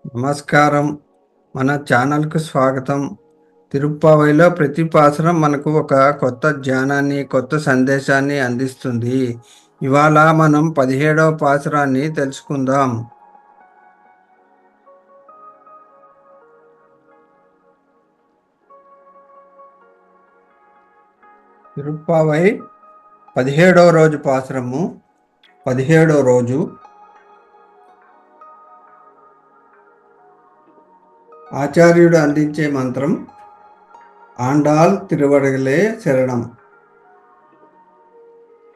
నమస్కారం. మన ఛానల్‌కు స్వాగతం. తిరుప్పావైలో ప్రతి పాసురం మనకు ఒక కొత్త జ్ఞానాన్ని, కొత్త సందేశాన్ని అందిస్తుంది. ఇవాళ మనం 17వ పాసురాన్ని తెలుసుకుందాం. తిరుప్పావై 17వ రోజు పాసురము. 17వ రోజు ఆచార్యుడు అందించే మంత్రం ఆండాల్ తిరువడగలే శరణం.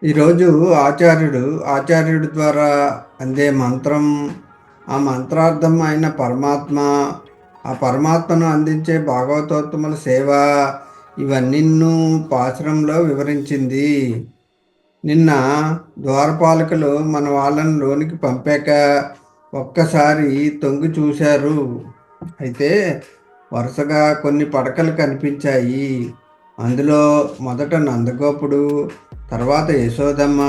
ఈరోజు ఆచార్యుడి ద్వారా అందే మంత్రం, ఆ మంత్రార్థం అయిన పరమాత్మ, ఆ పరమాత్మను అందించే భాగవతోత్తముల సేవ, ఇవన్నీను పాసురంలో వివరించింది. నిన్న ద్వారపాలకులు మన వాళ్ళని లోనికి పంపాక ఒక్కసారి తొంగి చూశారు. అయితే వరుసగా కొన్ని పడకలు కనిపించాయి. అందులో మొదట నందగోపుడు, తర్వాత యశోదమ్మ,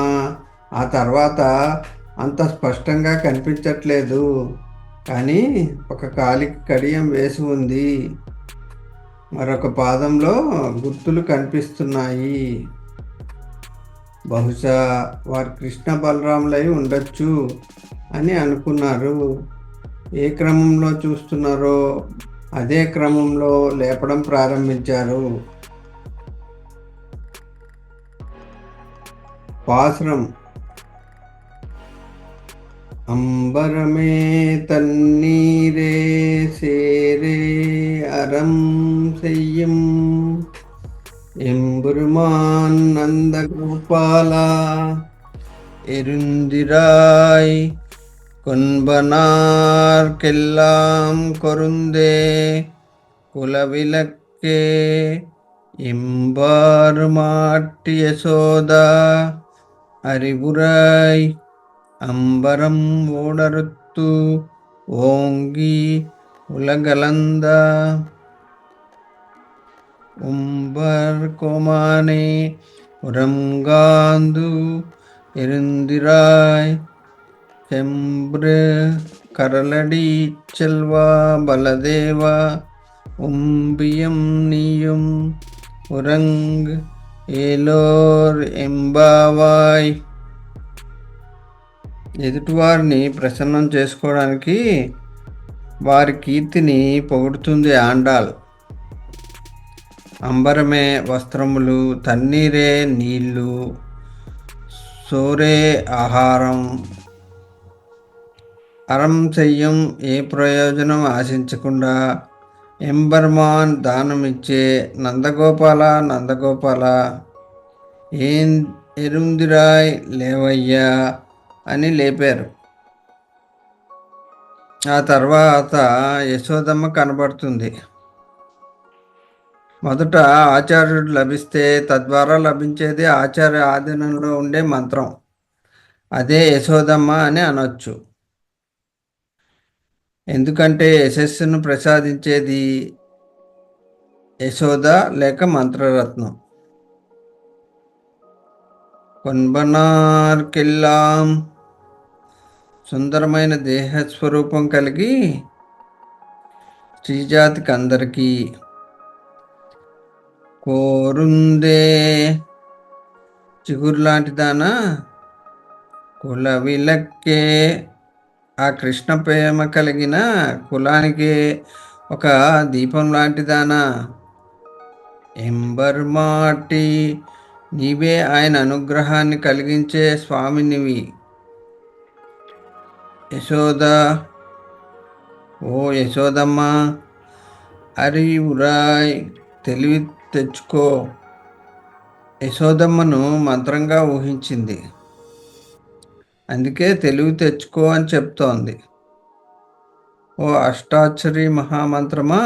ఆ తర్వాత అంత స్పష్టంగా కనిపించట్లేదు, కానీ ఒక కాలికి కడియం వేసి ఉంది. మరొక పాదంలో గుర్తులు కనిపిస్తున్నాయి. బహుశా వారు కృష్ణ బలరాములై ఉండొచ్చు అని అనుకున్నారు. ఏ క్రమంలో చూస్తున్నారో అదే క్రమంలో లేపడం ప్రారంభించారు. పాసురం: అంబరమే తన్నీరే సేరే అరం செய்யும் எம்பெருமான் நந்தகோபாலா எருந்திராய் கொன்பனார்க்கெல்லாம் கொருந்தே குலவிளக்கே எம்பாறு மாட்டி யசோதா அறிவுராய் அம்பரம் ஓடறுத்து ஓங்கி உலகலந்தா உம்பர் கோமானே உரங்காந்து எருந்திராய் செம்பு கரலடி செல்வா பலதேவா உம்பியம் நீயும் உரங் ఏలోర్ ఎంబావాయ్. ఎదుటివారిని ప్రసన్నం చేసుకోవడానికి వారి కీర్తిని పొగుడుతుంది ఆండాల్. అంబరమే వస్త్రములు, తన్నీరే నీళ్ళు, సోరే ఆహారం, అరం చెయ్యం ఏ ప్రయోజనం ఆశించకుండా, ఎంబర్మాన్ దానమిచ్చే నందగోపాల ఏం ఎరుందిరాయ్ లేవయ్యా అని లేపారు. ఆ తర్వాత యశోదమ్మ కనబడుతుంది. మొదట ఆచార్యుడు లభిస్తే తద్వారా లభించేది ఆచార్య ఆధీనంలో ఉండే మంత్రం, అదే యశోదమ్మ అని అనొచ్చు. ఎందుకంటే యశస్సును ప్రసాదించేది యశోద లేక మంత్రరత్నం. కొన్బనార్కెల్లాం సుందరమైన దేహస్వరూపం కలిగి స్త్రీజాతికి అందరికీ, కోరుందే చిగురు లాంటిదానా, కులవిలక్కే ఆ కృష్ణ ప్రేమ కలిగిన కులానికి ఒక దీపం లాంటిదానా, ఎంబర్మాటి నీవే ఆయన అనుగ్రహాన్ని కలిగించే స్వామినివి, యశోద ఓ యశోదమ్మ అరివురాయ్ తెలివి తెచ్చుకో. యశోదమ్మను మంత్రంగా ఊహించింది, అందుకే తెలివి తెచ్చుకో అని చెప్తోంది. ఓ అష్టాక్షరి మహామంత్రమా,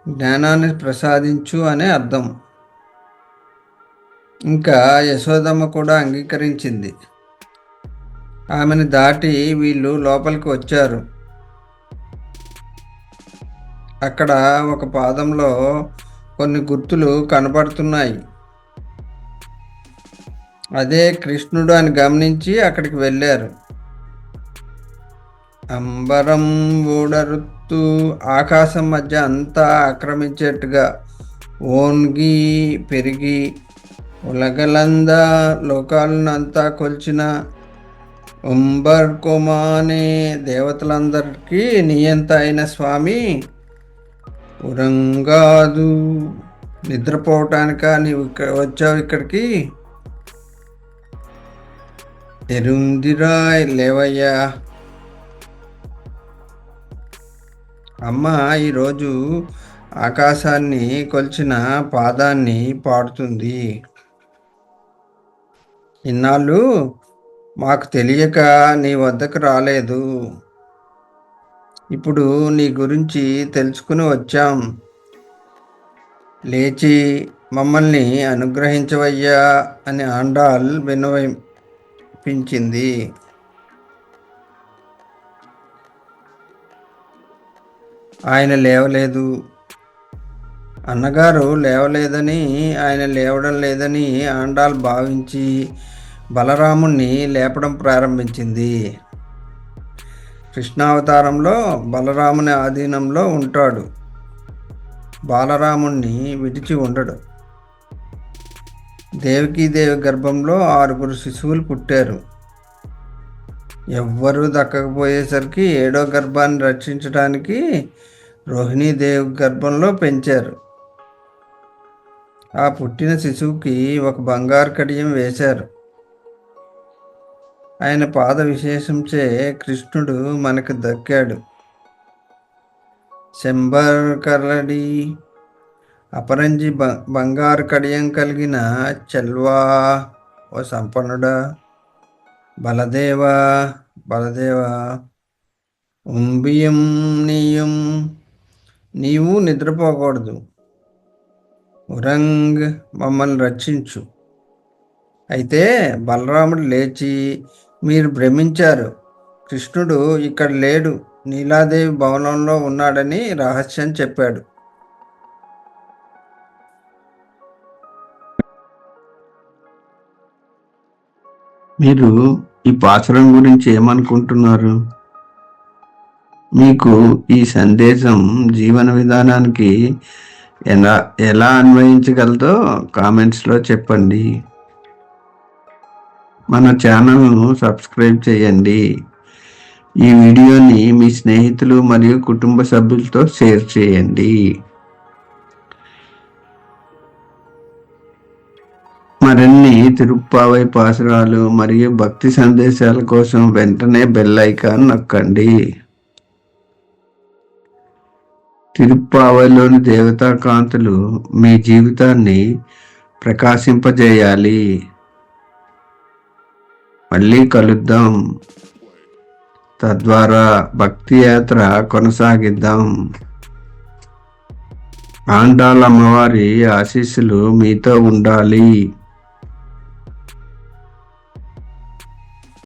జ్ఞానాన్ని ప్రసాదించు అనే అర్థం. ఇంకా యశోదమ్మ కూడా అంగీకరించింది. ఆమెను దాటి వీళ్ళు లోపలికి వచ్చారు. అక్కడ ఒక పాదంలో కొన్ని గుర్తులు కనబడుతున్నాయి. అదే కృష్ణుడు అని గమనించి అక్కడికి వెళ్ళారు. అంబరం ఊడరుత్తు ఆకాశం మధ్య అంతా ఆక్రమించేట్టుగా ఓన్గి పెరిగి ఉలగలందా లోకాలను అంతా కొల్చిన ఉంబర్కొమానే దేవతలందరికీ నియంత అయిన స్వామి ఉరంగాదు నిద్రపోవటానిక నీవు వచ్చావు ఇక్కడికి? ఎరుందిరా లేవయ్యా. అమ్మ ఈరోజు ఆకాశాన్ని కొలిచిన పాదాన్ని పాడుతుంది. ఇన్నాళ్ళు మాకు తెలియక నీ వద్దకు రాలేదు. ఇప్పుడు నీ గురించి తెలుసుకుని వచ్చాం. లేచి మమ్మల్ని అనుగ్రహించవయ్యా అని ఆండాల్ విన్నవించింది. ఆయన లేవలేదు. అన్నగారు లేవలేదని, ఆయన లేవడం లేదని ఆండాల్ భావించి బలరాముణ్ణి లేపడం ప్రారంభించింది. కృష్ణావతారంలో బలరాముని ఆధీనంలో ఉంటాడు. బాలరాముణ్ణి విడిచి ఉండడు. దేవకీదేవి గర్భంలో 6 శిశువులు పుట్టారు. ఎవ్వరూ దక్కకపోయేసరికి 7వ గర్భాన్ని రక్షించడానికి రోహిణీదేవి గర్భంలో పెంచారు. ఆ పుట్టిన శిశువుకి ఒక బంగారు కడియం వేశారు. ఆయన పాద విశేషంచే కృష్ణుడు మనకు దక్కాడు. శంబర్ కర్రడి అపరంజి బంగారు కడియం కలిగిన చల్వా ఓ సంపన్నుడా, బలదేవా ఉంబియం నీవు నిద్రపోకూడదు. ఉరంగ్ మమ్మల్ని రక్షించు. అయితే బలరాముడు లేచి, మీరు భ్రమించారు, కృష్ణుడు ఇక్కడ లేడు, నీలాదేవి భవనంలో ఉన్నాడని రహస్యం చెప్పాడు. మీరు ఈ పాసురం గురించి ఏమనుకుంటున్నారు? మీకు ఈ సందేశం జీవన విధానానికి ఎలా అన్వయించగలదో కామెంట్స్లో చెప్పండి. మన ఛానల్ను సబ్స్క్రైబ్ చేయండి. ఈ వీడియోని మీ స్నేహితులు మరియు కుటుంబ సభ్యులతో షేర్ చేయండి. మరిన్ని తిరుప్పావై పాసురాలు మరియు భక్తి సందేశాల కోసం వెంటనే బెల్ ఐకాన్ నొక్కండి. తిరుప్పావైలోని దేవతా కాంతులు మీ జీవితాన్ని ప్రకాశింపజేయాలి. మళ్ళీ కలుద్దాం. తద్వారా భక్తి యాత్ర కొనసాగిద్దాం. ఆండాల్ అమ్మవారి ఆశీస్సులు మీతో ఉండాలి.